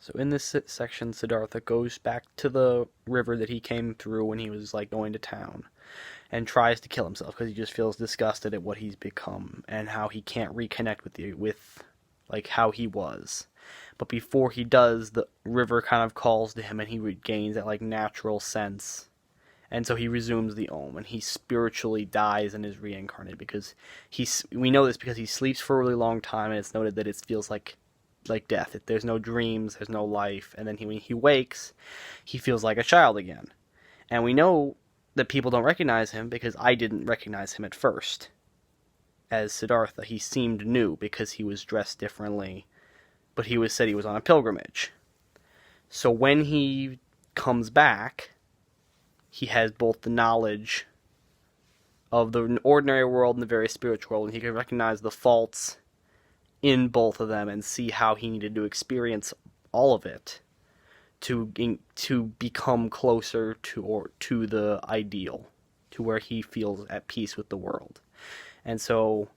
So in this section, Siddhartha goes back to the river that he came through when he was like going to town, and tries to kill himself because he just feels disgusted at what he's become and how he can't reconnect with like how he was. But before he does, the river kind of calls to him, and he regains that like natural sense. And so he resumes the Om, and he spiritually dies and is reincarnated because we know this because he sleeps for a really long time, and it's noted that it feels like death. There's no dreams, there's no life, and then when he wakes, he feels like a child again. And we know that people don't recognize him because I didn't recognize him at first as Siddhartha. He seemed new because he was dressed differently, but said he was on a pilgrimage. So when he comes back, he has both the knowledge of the ordinary world and the very spiritual world, and he can recognize the faults in both of them and see how he needed to experience all of it to become closer to the ideal, to where he feels at peace with the world. And so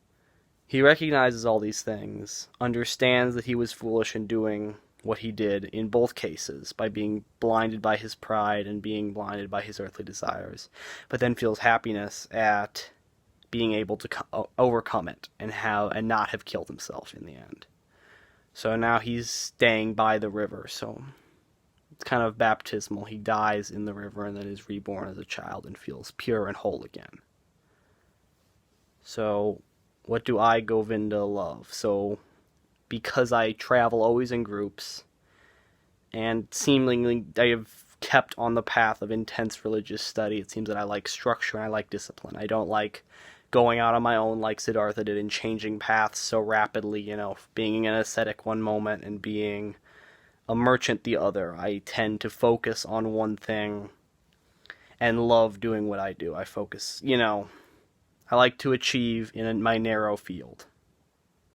he recognizes all these things, understands that he was foolish in doing what he did in both cases, by being blinded by his pride and being blinded by his earthly desires, but then feels happiness at being able to overcome it and not have killed himself in the end. So now he's staying by the river, so it's kind of baptismal. He dies in the river and then is reborn as a child and feels pure and whole again. So what do I, Govinda, love? So because I travel always in groups, and seemingly I have kept on the path of intense religious study, it seems that I like structure and I like discipline. I don't like going out on my own like Siddhartha did and changing paths so rapidly, being an ascetic one moment and being a merchant the other. I tend to focus on one thing and love doing what I do. I focus, I like to achieve in my narrow field.